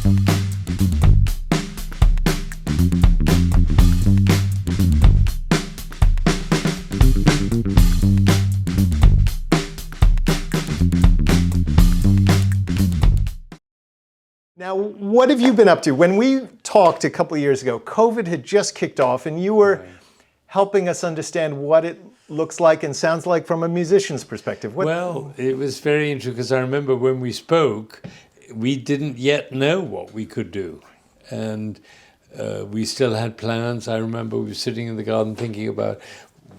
Now, what have you been up to? When we talked a couple of years ago, COVID had just kicked off, and you were helping us understand what it looks like and sounds like from a musician's perspective. Well, it was very interesting because I remember when we spoke, we didn't yet know what we could do. And we still had plans. I remember we were sitting in the garden thinking about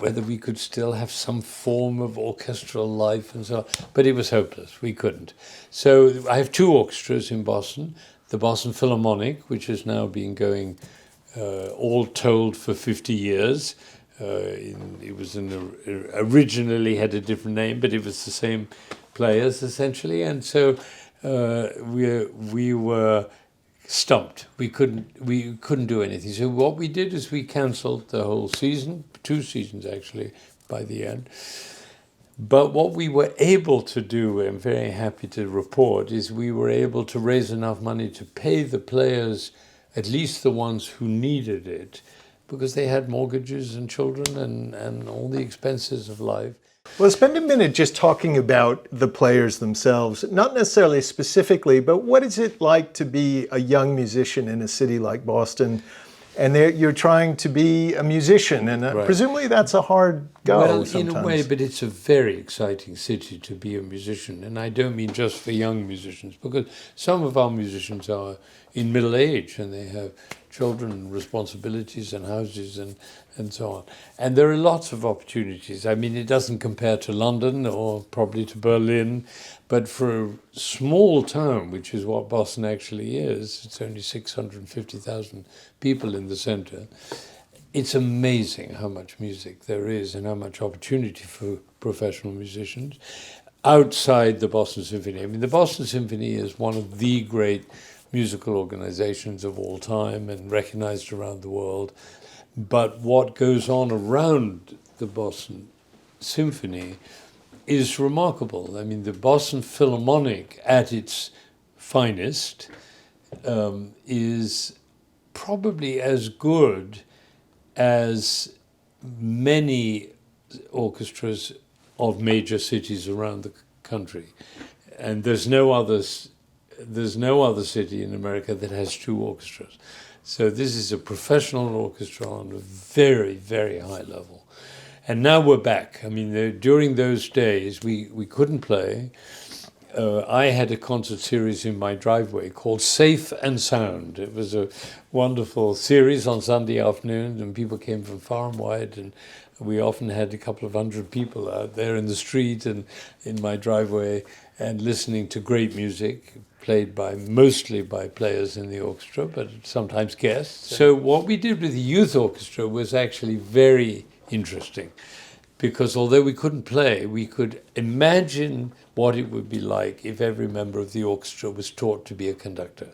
whether we could still have some form of orchestral life and so on. But it was hopeless. We couldn't. So I have two orchestras in Boston. The Boston Philharmonic, which has now been going all told for 50 years. It was originally had a different name, but it was the same players essentially. And so we were stumped. We couldn't do anything. So what we did is we cancelled the whole season, 2 seasons actually by the end. But what we were able to do, I'm very happy to report, is we were able to raise enough money to pay the players, at least the ones who needed it, because they had mortgages and children and all the expenses of life. Well, spend a minute just talking about the players themselves, not necessarily specifically, but what is it like to be a young musician in a city like Boston? And you're trying to be a musician, and Right. Presumably that's a hard go sometimes. Well, in a way, but it's a very exciting city to be a musician. And I don't mean just for young musicians, because some of our musicians are in middle age and they have children and responsibilities and houses and so on. And there are lots of opportunities. I mean, it doesn't compare to London or probably to Berlin, but for a small town, which is what Boston actually is, it's only 650,000 people in the center. It's amazing how much music there is and how much opportunity for professional musicians outside the Boston Symphony. I mean, the Boston Symphony is one of the great musical organizations of all time and recognized around the world. But what goes on around the Boston Symphony is remarkable. I mean, the Boston Philharmonic at its finest is probably as good as many orchestras of major cities around the country. And there's no other city in America that has 2 orchestras. So this is a professional orchestra on a very, very high level. And now we're back. I mean, during those days, we couldn't play. I had a concert series in my driveway called Safe and Sound. It was a wonderful series on Sunday afternoons, and people came from far and wide, and we often had a couple of hundred people out there in the street and in my driveway and listening to great music, played mostly by players in the orchestra, but sometimes guests. So what we did with the youth orchestra was actually very interesting, because although we couldn't play, we could imagine what it would be like if every member of the orchestra was taught to be a conductor.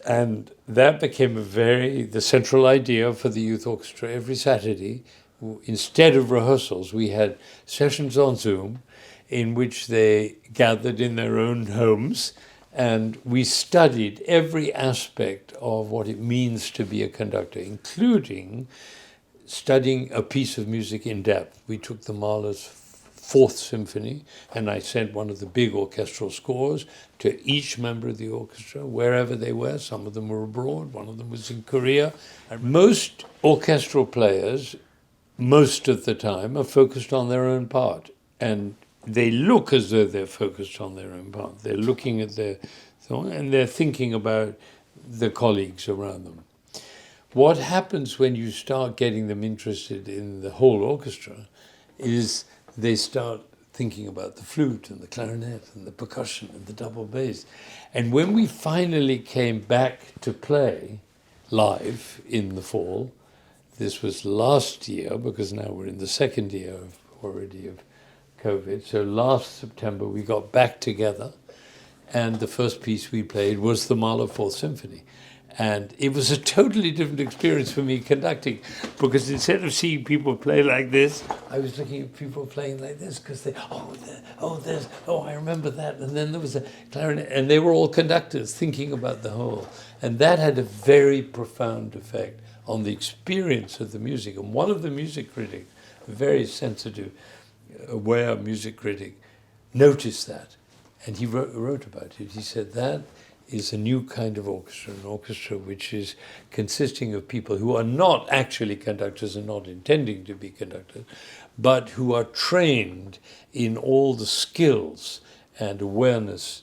And that became the central idea for the youth orchestra. Every Saturday, instead of rehearsals, we had sessions on Zoom in which they gathered in their own homes, and we studied every aspect of what it means to be a conductor, including studying a piece of music in depth. We took the Mahler's 4th Symphony, and I sent one of the big orchestral scores to each member of the orchestra, wherever they were. Some of them were abroad, one of them was in Korea. Most orchestral players, most of the time, are focused on their own part, and they look as though they're focused on their own part. They're looking at their song, and they're thinking about the colleagues around them. What happens when you start getting them interested in the whole orchestra is they start thinking about the flute and the clarinet and the percussion and the double bass. And when we finally came back to play live in the fall, this was last year, because now we're in the second year already of COVID. So last September we got back together, and the first piece we played was the Mahler 4th Symphony. And it was a totally different experience for me conducting, because instead of seeing people play like this, I was looking at people playing like this, because I remember that. And then there was a clarinet, and they were all conductors thinking about the whole. And that had a very profound effect on the experience of the music. And one of the music critics, a very sensitive, aware music critic, noticed that. And he wrote about it. He said that is a new kind of orchestra, an orchestra which is consisting of people who are not actually conductors and not intending to be conductors, but who are trained in all the skills and awareness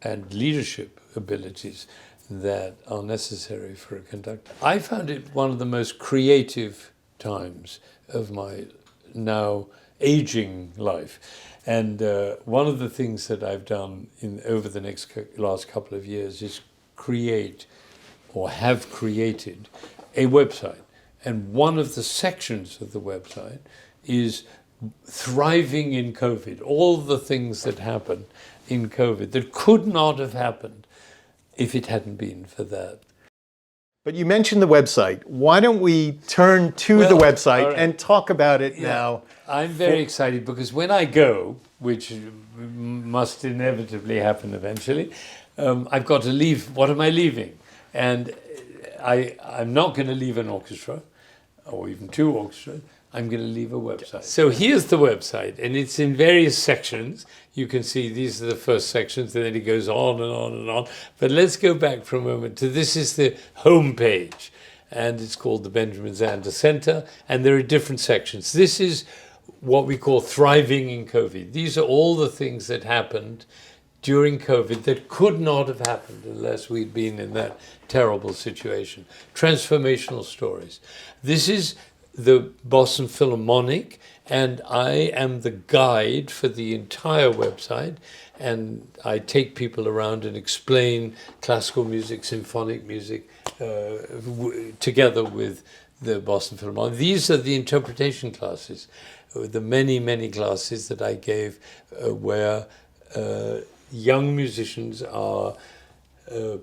and leadership abilities that are necessary for a conductor. I found it one of the most creative times of my now aging life. And one of the things that I've done over the last couple of years is create, or have created, a website. And one of the sections of the website is thriving in COVID. All the things that happened in COVID that could not have happened if it hadn't been for that. But you mentioned the website. Why don't we turn to the website and talk about it now? I'm very excited because when I go, which must inevitably happen eventually, I've got to leave. What am I leaving? And I'm not going to leave an orchestra, or even two orchestras. I'm going to leave a website. So here's the website, and it's in various sections. You can see these are the first sections, and then it goes on and on and on. But let's go back for a moment to this is the home page, and it's called the Benjamin Zander Center, and there are different sections. This is what we call thriving in COVID. These are all the things that happened during COVID that could not have happened unless we'd been in that terrible situation. Transformational stories. This is the Boston Philharmonic, and I am the guide for the entire website, and I take people around and explain classical music, symphonic music, together with the Boston Philharmonic. These are the interpretation classes, the many, many classes that I gave where young musicians are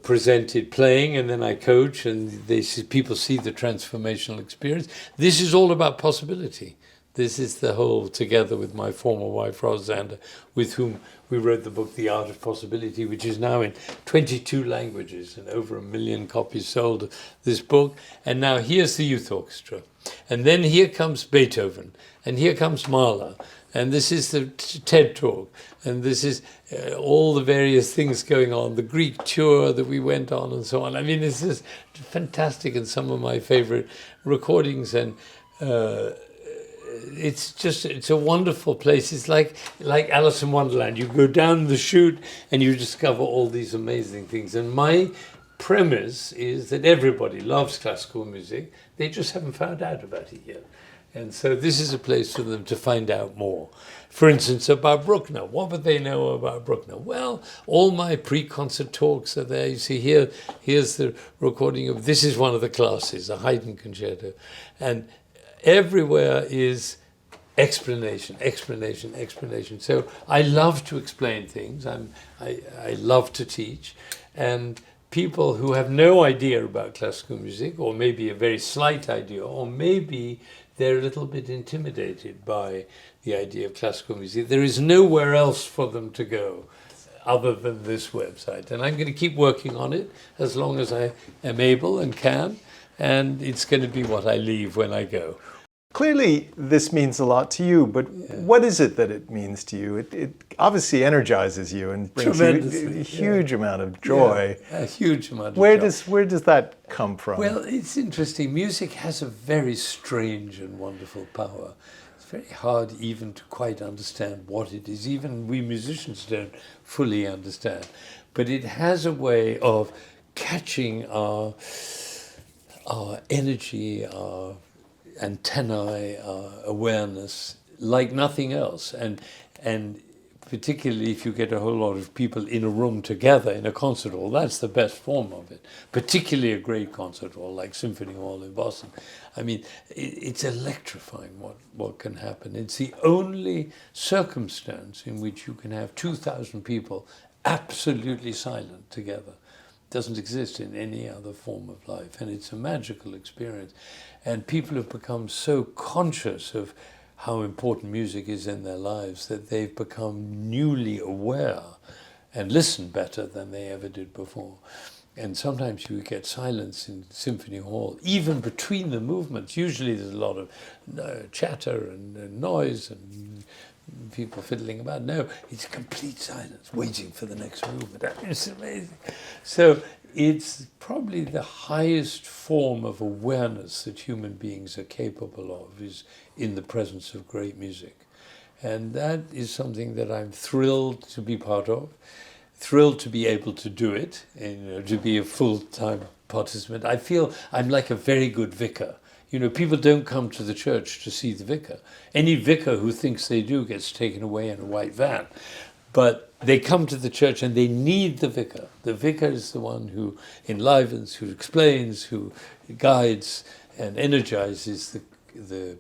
presented playing, and then I coach, and people see the transformational experience. This is all about possibility. This is the whole, together with my former wife, Rose Zander, with whom we wrote the book, The Art of Possibility, which is now in 22 languages and over 1 million copies sold of this book. And now here's the youth orchestra. And then here comes Beethoven, and here comes Mahler, and this is the TED Talk, and this is all the various things going on, the Greek tour that we went on and so on. I mean, it's just fantastic, and some of my favorite recordings, and it's a wonderful place. It's like Alice in Wonderland. You go down the chute and you discover all these amazing things. And my premise is that everybody loves classical music. They just haven't found out about it yet. And so this is a place for them to find out more. For instance, about Bruckner. What would they know about Bruckner? Well, all my pre-concert talks are there. You see here's the recording of, this is one of the classes, a Haydn concerto. And everywhere is explanation, explanation, explanation. So I love to explain things. I love to teach. And people who have no idea about classical music, or maybe a very slight idea, or maybe they're a little bit intimidated by the idea of classical music, there is nowhere else for them to go other than this website. And I'm going to keep working on it as long as I am able and can. And it's going to be what I leave when I go. Clearly, this means a lot to you, but what is it that it means to you? It obviously energizes you and brings you a huge amount of joy. Yeah, a huge amount of joy. Where does that come from? Well, it's interesting. Music has a very strange and wonderful power. It's very hard even to quite understand what it is. Even we musicians don't fully understand. But it has a way of catching our energy, our antennae, awareness, like nothing else. And particularly if you get a whole lot of people in a room together in a concert hall, that's the best form of it. Particularly a great concert hall like Symphony Hall in Boston. I mean, it's electrifying what can happen. It's the only circumstance in which you can have 2,000 people absolutely silent together. doesn't exist in any other form of life, and it's a magical experience. And people have become so conscious of how important music is in their lives that they've become newly aware and listen better than they ever did before. And sometimes you get silence in symphony hall, even between the movements. Usually there's a lot of chatter and noise and people fiddling about. No, it's complete silence, waiting for the next movement. It's amazing. So it's probably the highest form of awareness that human beings are capable of, is in the presence of great music. And that is something that I'm thrilled to be part of, thrilled to be able to do it, and to be a full-time participant. I feel I'm like a very good vicar. People don't come to the church to see the vicar. Any vicar who thinks they do gets taken away in a white van. But they come to the church and they need the vicar. The vicar is the one who enlivens, who explains, who guides and energizes the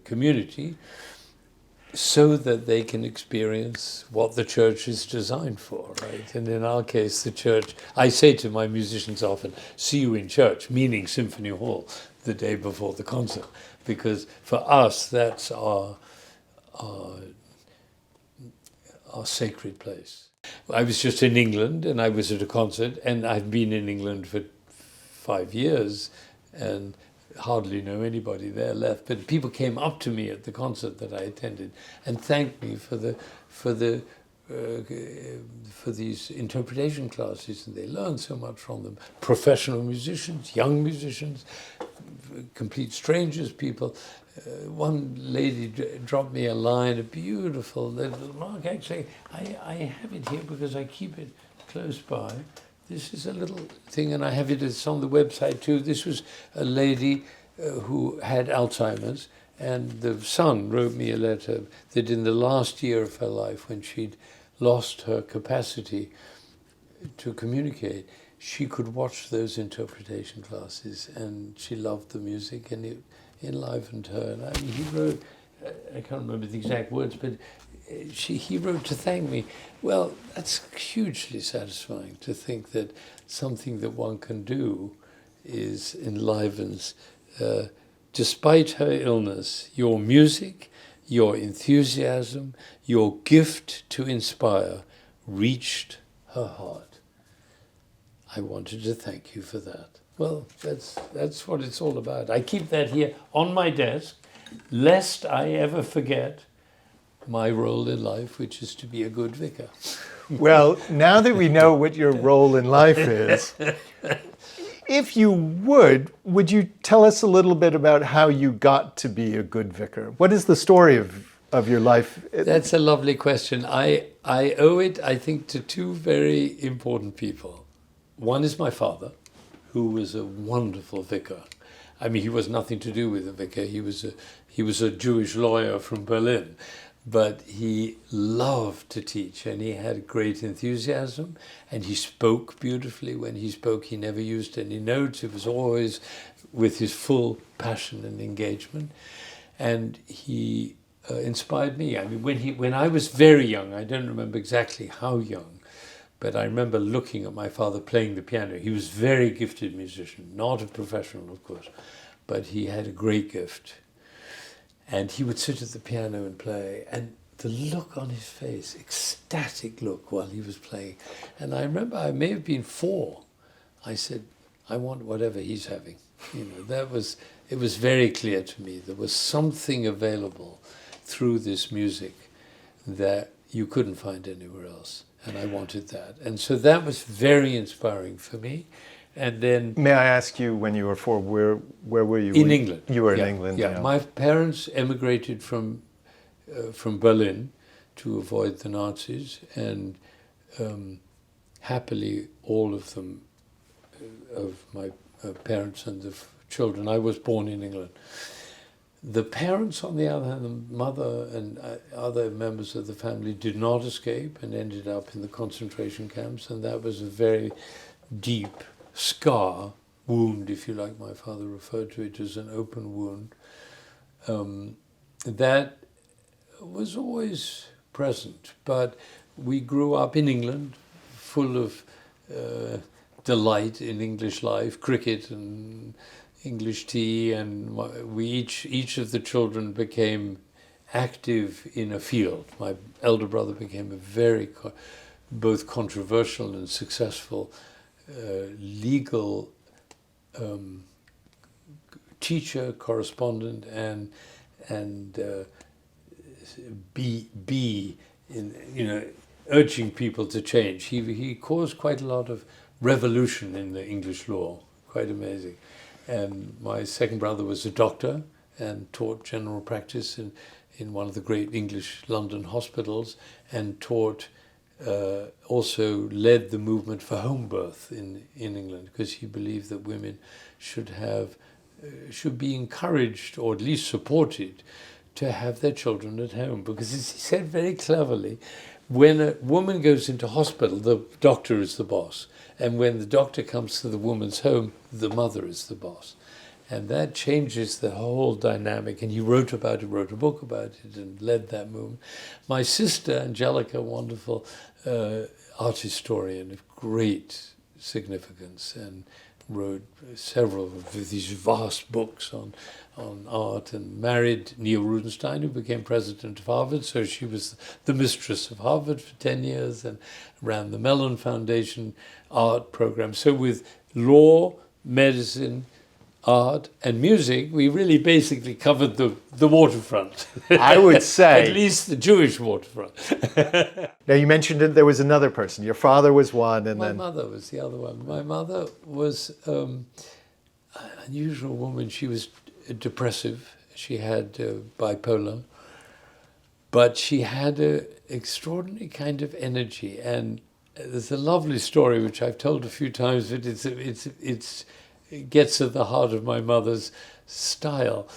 community, so that they can experience what the church is designed for, right? And in our case, the church, I say to my musicians often, see you in church, meaning Symphony Hall, the day before the concert. Because for us, that's our sacred place. I was just in England and I was at a concert, and I've been in England for 5 years and hardly know anybody there left, but people came up to me at the concert that I attended and thanked me for these interpretation classes, and they learned so much from them. Professional musicians, young musicians, complete strangers, people. One lady dropped me a line, a beautiful little, Mark, actually, I have it here because I keep it close by. This is a little thing, and I have it, it's on the website too. This was a lady who had Alzheimer's, and the son wrote me a letter that in the last year of her life, when she'd lost her capacity to communicate, she could watch those interpretation classes, and she loved the music, and it enlivened her. And he wrote, I can't remember the exact words, but he wrote to thank me. Well, that's hugely satisfying to think that something that one can do enlivens, despite her illness, your music, your enthusiasm, your gift to inspire reached her heart. I wanted to thank you for that. Well, that's what it's all about. I keep that here on my desk, lest I ever forget my role in life, which is to be a good vicar. Well, now that we know what your role in life is, if you would you tell us a little bit about how you got to be a good vicar? What is the story of your life? That's a lovely question. I owe it, I think, to two very important people. One is my father, who was a wonderful vicar. I mean, he was nothing to do with a vicar. He was a Jewish lawyer from Berlin. But he loved to teach, and he had great enthusiasm, and he spoke beautifully. When he spoke, he never used any notes. It was always with his full passion and engagement. And he inspired me. I mean, when I was very young, I don't remember exactly how young, but I remember looking at my father playing the piano. He was a very gifted musician, not a professional, of course, but he had a great gift. And he would sit at the piano and play, and the look on his face, ecstatic look while he was playing. And I remember I may have been 4. I said, I want whatever he's having. It was very clear to me. There was something available through this music that you couldn't find anywhere else. And I wanted that. And so that was very inspiring for me. And then, may I ask you, when you were 4, where were you? In England. You were in England. Yeah, my parents emigrated from Berlin to avoid the Nazis, and happily, all of them, of my parents and the children, I was born in England. The parents, on the other hand, the mother and other members of the family did not escape and ended up in the concentration camps, and that was a very deep scar, wound, if you like. My father referred to it as an open wound. That was always present, but we grew up in England, full of delight in English life, cricket and English tea, and each of the children became active in a field. My elder brother became a very both controversial and successful legal teacher, correspondent, and be in urging people to change. He caused quite a lot of revolution in the English law, quite amazing. And my second brother was a doctor and taught general practice in one of the great English London hospitals, and taught also led the movement for home birth in England, because he believed that women should be encouraged, or at least supported, to have their children at home. Because, as he said very cleverly, when a woman goes into hospital, the doctor is the boss. And when the doctor comes to the woman's home, the mother is the boss. And that changes the whole dynamic. And he wrote a book about it, and led that movement. My sister, Angelica, wonderful art historian of great significance, and wrote several of these vast books on art, and married Neil Rudenstein, who became president of Harvard. So she was the mistress of Harvard for 10 years and ran the Mellon Foundation art program. So with law, medicine, art and music, we really basically covered the waterfront. I would say. At least the Jewish waterfront. Now, you mentioned that there was another person. Your father was one, and My then... mother was the other one. My mother was an unusual woman. She was depressive. She had bipolar. But she had an extraordinary kind of energy. And there's a lovely story, which I've told a few times, but it gets at the heart of my mother's style.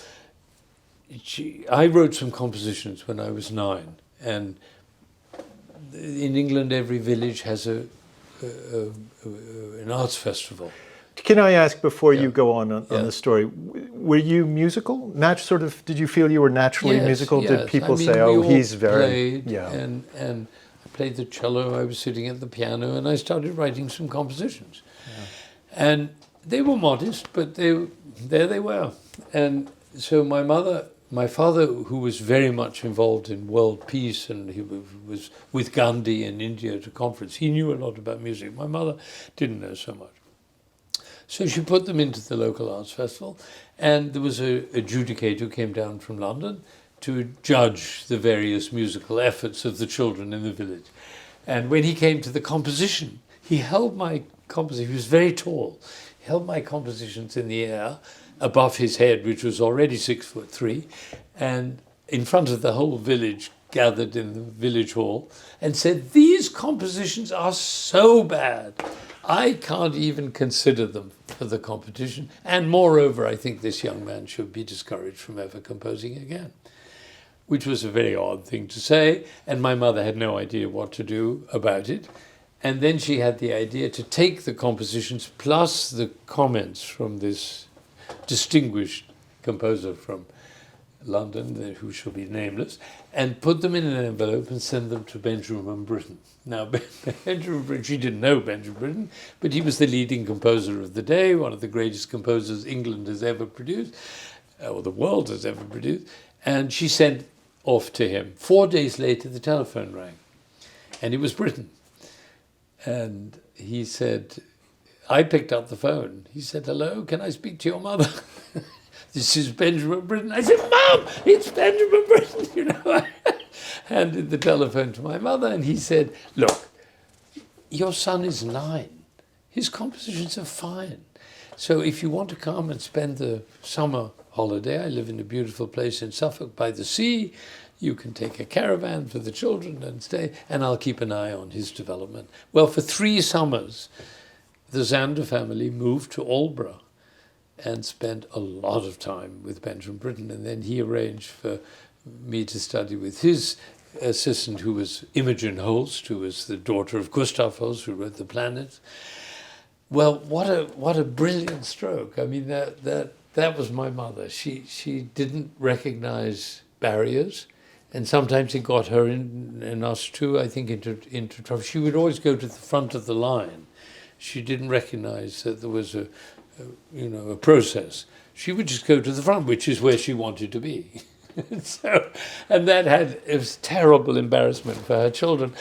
I wrote some compositions when I was 9, and in England every village has an arts festival. Can I ask, before you go on the story, were you musical? Did you feel you were naturally musical? Yes. Did people say, he's very... And I played the cello, I was sitting at the piano, and I started writing some compositions. Yeah. And they were modest, but there they were. And so my father, who was very much involved in world peace, and he was with Gandhi in India at a conference, he knew a lot about music. My mother didn't know so much. So she put them into the local arts festival, and there was a adjudicator who came down from London to judge the various musical efforts of the children in the village. And when he came to the composition, he held my composition. He was very tall. Held my compositions in the air above his head, which was already 6'3", and in front of the whole village gathered in the village hall, and said, "These compositions are so bad, I can't even consider them for the competition. And moreover, I think this young man should be discouraged from ever composing again," which was a very odd thing to say, and my mother had no idea what to do about it. And then she had the idea to take the compositions plus the comments from this distinguished composer from London, who shall be nameless, and put them in an envelope and send them to Benjamin Britten. Now, Benjamin Britten, she didn't know Benjamin Britten, but he was the leading composer of the day, one of the greatest composers England has ever produced, or the world has ever produced, and she sent off to him. 4 days later, the telephone rang, and it was Britten. And he said, I picked up the phone. He said, "Hello, can I speak to your mother?" "This is Benjamin Britten." I said, "Mom, it's Benjamin Britten." I handed the telephone to my mother, and he said, "Look, your son is 9. His compositions are fine. So if you want to come and spend the summer holiday, I live in a beautiful place in Suffolk by the sea, you can take a caravan for the children and stay, and I'll keep an eye on his development." Well, for 3 summers, the Zander family moved to Aldborough and spent a lot of time with Benjamin Britten. And then he arranged for me to study with his assistant, who was Imogen Holst, who was the daughter of Gustav Holst, who wrote The Planets. Well, what a brilliant stroke. I mean, that was my mother. She didn't recognize barriers. And sometimes it got her and us too, I think, into trouble. She would always go to the front of the line she didn't recognize that there was a process. She would just go to the front, which is where she wanted to be. So, and it was terrible embarrassment for her children.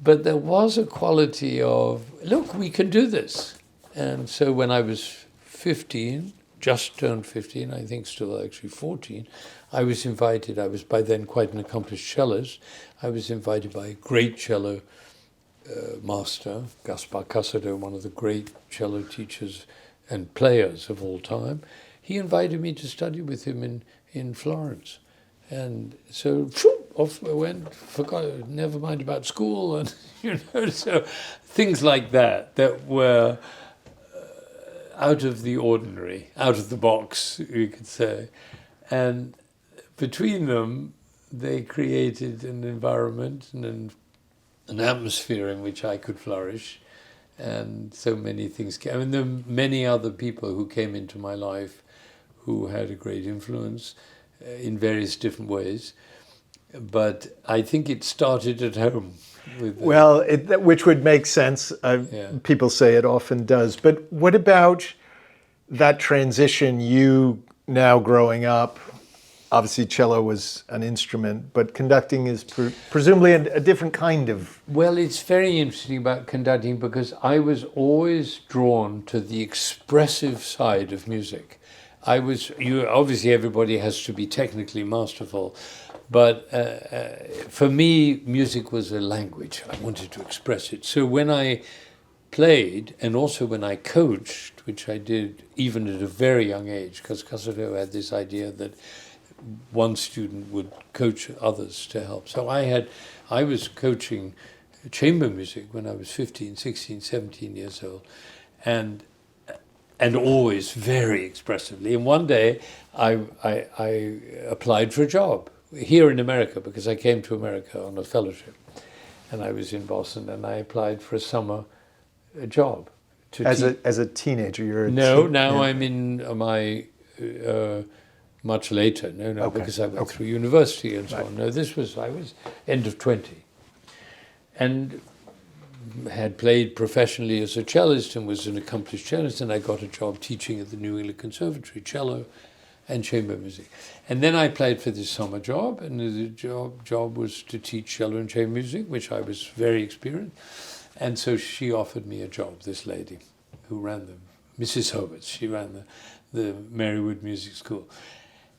But there was a quality of, look, we can do this. And so when I was 15, just turned 15, I think still actually 14, I was invited. I was by then quite an accomplished cellist. I was invited by a great cello master, Gaspar Casado, one of the great cello teachers and players of all time. He invited me to study with him in Florence. And so off I went, forgot, never mind about school, and so things like that were out of the ordinary, out of the box, you could say. And between them, they created an environment and an atmosphere in which I could flourish. And so many things came. I mean, there were many other people who came into my life who had a great influence in various different ways. But I think it started at home. Well, which would make sense. People say it often does. But what about that transition, you now growing up? Obviously, cello was an instrument, but conducting is presumably a different kind of... Well, it's very interesting about conducting because I was always drawn to the expressive side of music. Obviously, everybody has to be technically masterful, but for me, music was a language. I wanted to express it. So when I played, and also when I coached, which I did even at a very young age, because Casado had this idea that one student would coach others to help. So I was coaching chamber music when I was 15, 16, 17 years old, and always very expressively. And one day I applied for a job here in America because I came to America on a fellowship, and I was in Boston, and I applied for a summer job. As a teenager, I'm in my... much later, okay. Because I went through university and so on. No, I was end of 20. And had played professionally as a cellist and was an accomplished cellist, and I got a job teaching at the New England Conservatory, cello and chamber music. And then I applied for this summer job, and the job was to teach cello and chamber music, which I was very experienced. And so she offered me a job, this lady who ran Mrs. Hobarts, she ran the Marywood Music School.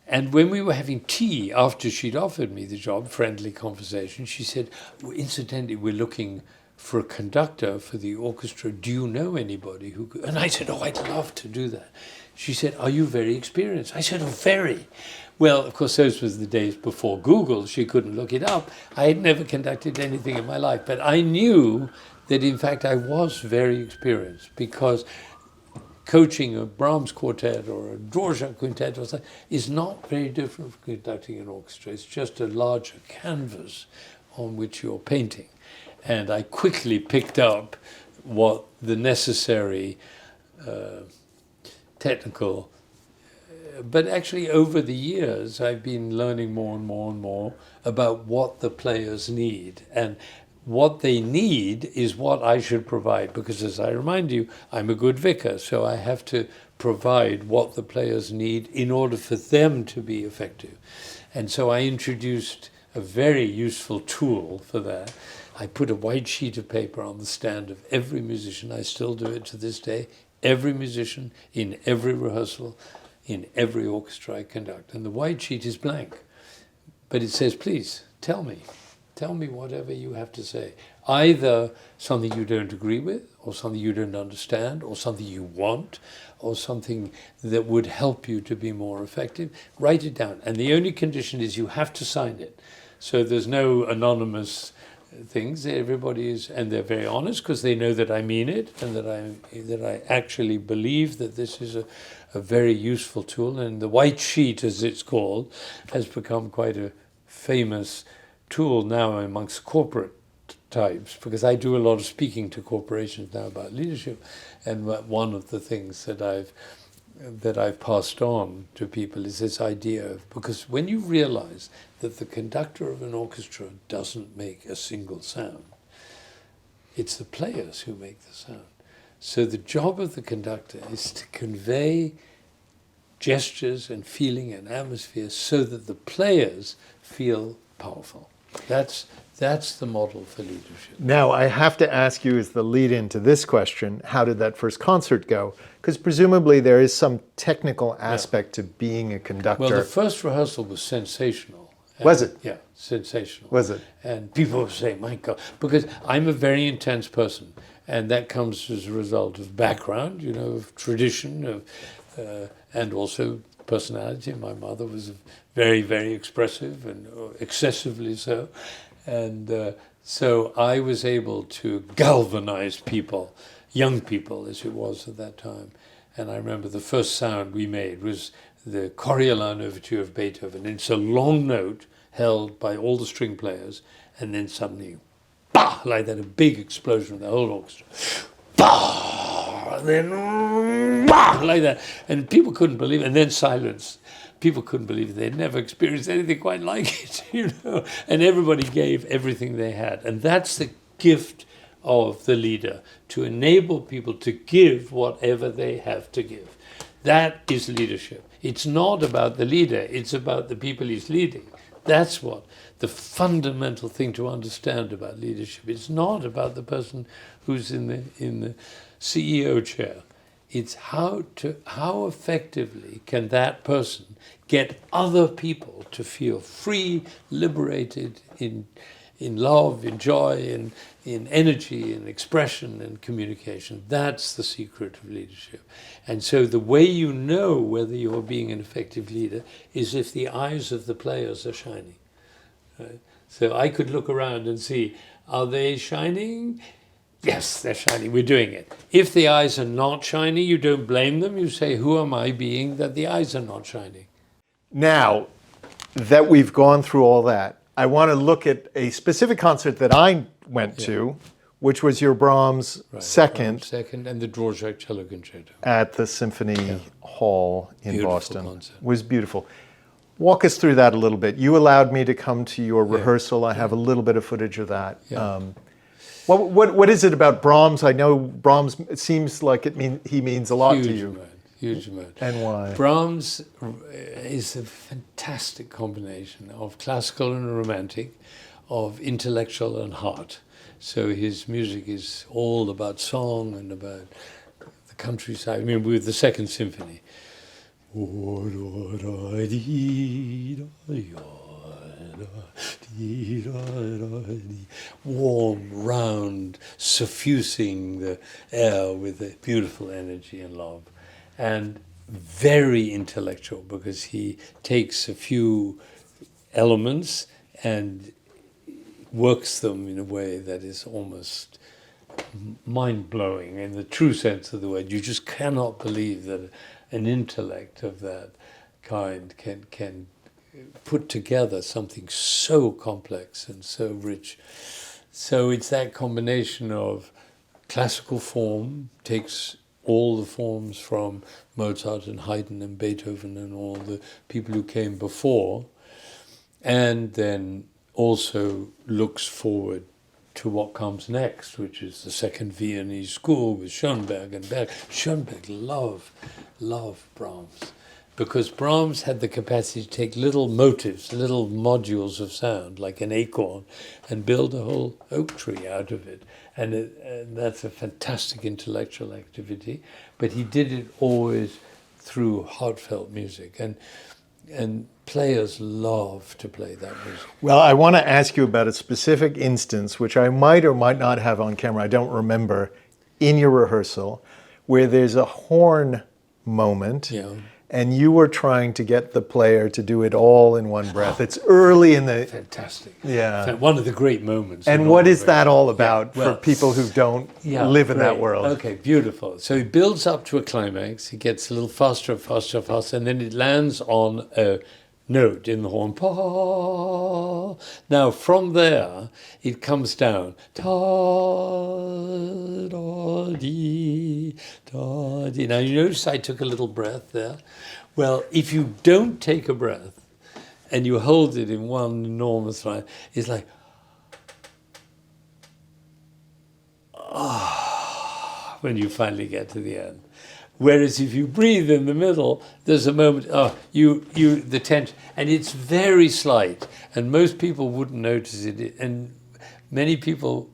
And when we were having tea after she'd offered me the job, friendly conversation, she said, well, incidentally, we're looking for a conductor for the orchestra. Do you know anybody who could? And I said, oh, I'd love to do that. She said, are you very experienced? I said, oh, very. Well, of course, those were the days before Google. She couldn't look it up. I had never conducted anything in my life. But I knew that, in fact, I was very experienced because coaching a Brahms quartet or a Dvorak quintet or something is not very different from conducting an orchestra. It's just a larger canvas on which you're painting. And I quickly picked up what the necessary technical... But actually, over the years, I've been learning more and more and more about what the players need. And what they need is what I should provide, because as I remind you, I'm a good vicar, so I have to provide what the players need in order for them to be effective. And so I introduced a very useful tool for that. I put a white sheet of paper on the stand of every musician. I still do it to this day. Every musician in every rehearsal, in every orchestra I conduct. And the white sheet is blank, but it says, please, tell me whatever you have to say. Either something you don't agree with, or something you don't understand, or something you want, or something that would help you to be more effective. Write it down. And the only condition is you have to sign it. So there's no anonymous things. Everybody is, and they're very honest because they know that I mean it and that I actually believe that this is a very useful tool. And the white sheet, as it's called, has become quite a famous tool now amongst corporate types, because I do a lot of speaking to corporations now about leadership, and one of the things that I've passed on to people is this idea of, because when you realize that the conductor of an orchestra doesn't make a single sound, it's the players who make the sound. So the job of the conductor is to convey gestures and feeling and atmosphere so that the players feel powerful. That's the model for leadership. Now, I have to ask you as the lead into this question, how did that first concert go? Because presumably there is some technical aspect to being a conductor. Well, the first rehearsal was sensational. Was it? Yeah, sensational. Was it? And people were saying, my God, because I'm a very intense person, and that comes as a result of background, you know, of tradition, and also personality. My mother was very, very expressive and excessively so. And so I was able to galvanize people, young people as it was at that time. And I remember the first sound we made was the Coriolan Overture of Beethoven. It's a long note held by all the string players, and then suddenly, bah, like that, a big explosion of the whole orchestra. Bah, and then, bah, like that. And people couldn't believe it. And then silence. People couldn't believe it. They'd never experienced anything quite like it, you know. And everybody gave everything they had. And that's the gift of the leader, to enable people to give whatever they have to give. That is leadership. It's not about the leader, it's about the people he's leading. That's what the fundamental thing to understand about leadership. It's not about the person who's in the CEO chair. It's how effectively can that person get other people to feel free, liberated, in love, in joy, in energy, in expression and communication. That's the secret of leadership. And so the way you know whether you're being an effective leader is if the eyes of the players are shining. Right? So I could look around and see, are they shining? Yes, they're shining, we're doing it. If the eyes are not shiny, you don't blame them. You say, who am I being that the eyes are not shining? Now that we've gone through all that, I want to look at a specific concert that I went to, which was your Brahms second. Brahms second, and the Dvorak Cello Concerto. At the Symphony Hall in Beautiful Boston. concert. It was beautiful. Walk us through that a little bit. You allowed me to come to your rehearsal. I have a little bit of footage of that. Yeah. What is it about Brahms? I know Brahms, it seems like he means a lot to you. Huge amount. And why? Brahms is a fantastic combination of classical and romantic, of intellectual and heart. So his music is all about song and about the countryside. I mean, with the Second Symphony. Warm, round, suffusing the air with a beautiful energy and love. And very intellectual, because he takes a few elements and works them in a way that is almost mind-blowing in the true sense of the word. You just cannot believe that an intellect of that kind can put together something so complex and so rich. So it's that combination of classical form, takes all the forms from Mozart and Haydn and Beethoven and all the people who came before, and then also looks forward to what comes next, which is the Second Viennese School with Schoenberg and Berg. Schoenberg loved Brahms, because Brahms had the capacity to take little motives, little modules of sound, like an acorn, and build a whole oak tree out of it. And that's a fantastic intellectual activity, but he did it always through heartfelt music. And players love to play that music. Well, I want to ask you about a specific instance, which I might or might not have on camera, I don't remember, in your rehearsal, where there's a horn moment. Yeah. And you were trying to get the player to do it all in one breath. It's early in the... Fantastic. Yeah. One of the great moments. And what is that all about for people who don't live in that world? Okay, beautiful. So he builds up to a climax. He gets a little faster and faster and faster, and then it lands on a note in the horn. Pa. Now, from there, it comes down. Ta, da, dee, da, dee. Now, you notice I took a little breath there. Well, if you don't take a breath and you hold it in one enormous line, it's like, when you finally get to the end. Whereas if you breathe in the middle, there's a moment, the tension, and it's very slight, and most people wouldn't notice it, and many people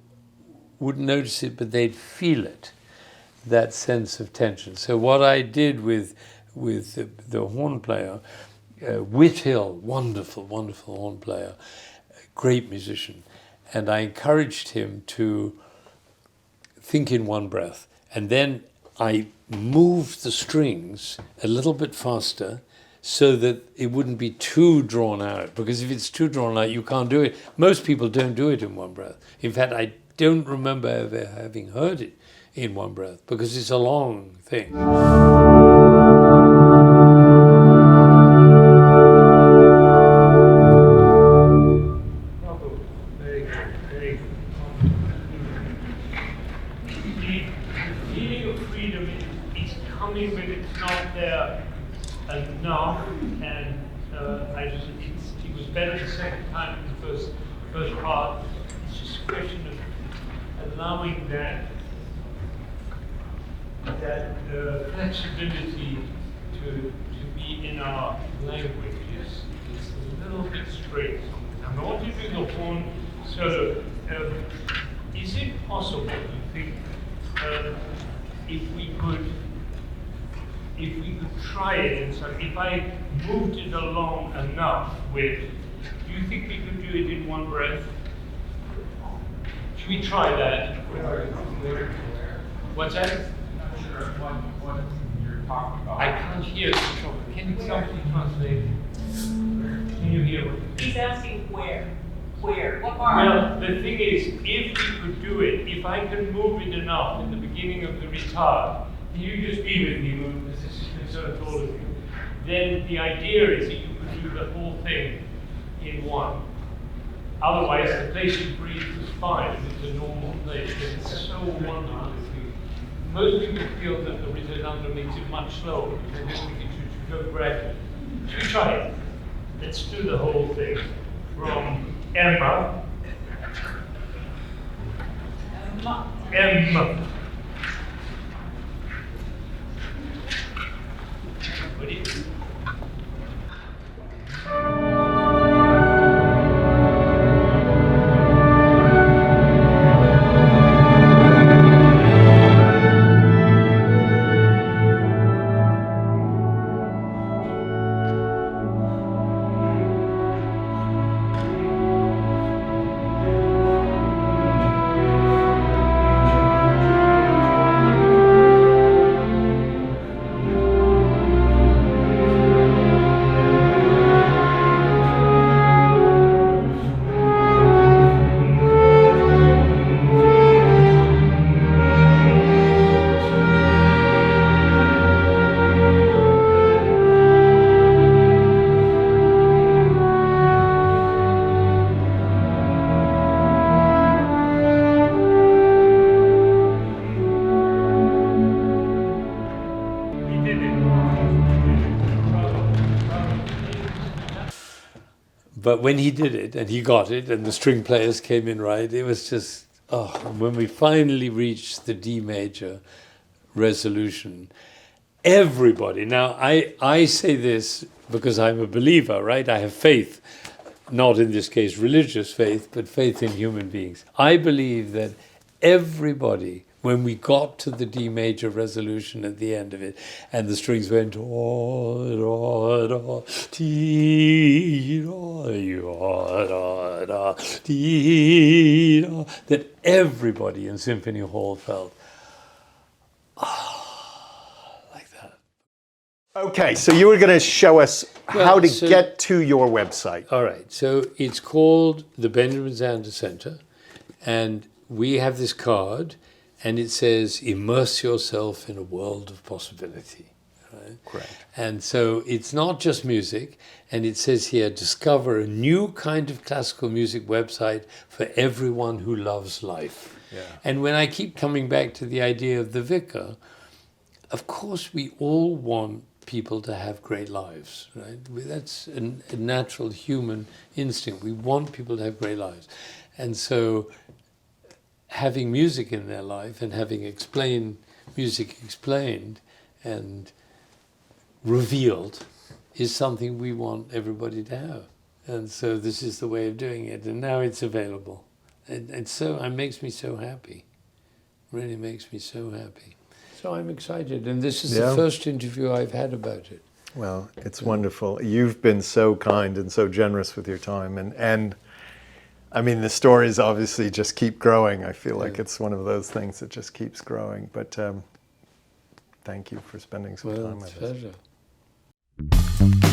wouldn't notice it, but they'd feel it, that sense of tension. So what I did with the horn player, Whithill, wonderful, wonderful horn player, great musician, and I encouraged him to think in one breath, and then I moved the strings a little bit faster so that it wouldn't be too drawn out, because if it's too drawn out, you can't do it. Most people don't do it in one breath. In fact, I don't remember ever having heard it in one breath, because it's a long thing. When it's not there enough, and it was better the second time than the first part. It's just a question of allowing that flexibility to be in our language. It's a little bit straight. And I want to do the horn solo. Is it possible, you think, if we could try it, and so if I moved it along enough do you think we could do it in one breath? Should we try that? What's that? I'm not sure what you're talking about. I can't hear. Can somebody translate? Can you hear? He's asking where? Where? What part? Well, the thing is, if we could do it, if I can move it enough in the beginning of the retard, you just be with me, this is concerned to all of you. Then the idea is that you could do the whole thing in one. Otherwise, the place you breathe is fine. It's a normal place. It's so wonderful. Most people feel that the risonando makes it much slower, because they think it should go gradually. Should we try it? Let's do the whole thing from Emma. Emma. Ready? But when he did it, and he got it, and the string players came in right, it was just, when we finally reached the D major resolution, everybody, now I say this because I'm a believer, right? I have faith, not in this case religious faith, but faith in human beings. I believe that everybody, when we got to the D major resolution at the end of it, and the strings went that everybody in Symphony Hall felt like that. Okay, so you were going to show us how to get to your website. All right, so it's called the Benjamin Zander Center, and we have this card, and it says, immerse yourself in a world of possibility. Right? Correct. And so it's not just music, and it says here, discover a new kind of classical music website for everyone who loves life. Yeah. And when I keep coming back to the idea of the Vicar, of course we all want people to have great lives, right? That's a natural human instinct. We want people to have great lives. And so having music in their life and having explained music explained and revealed is something we want everybody to have. And so this is the way of doing it. And now it's available. And so it makes me so happy. Really makes me so happy. So I'm excited. And this is the first interview I've had about it. Well, it's wonderful. You've been so kind and so generous with your time. And I mean, the stories obviously just keep growing. I feel like it's one of those things that just keeps growing. But thank you for spending some time with us. It's a pleasure.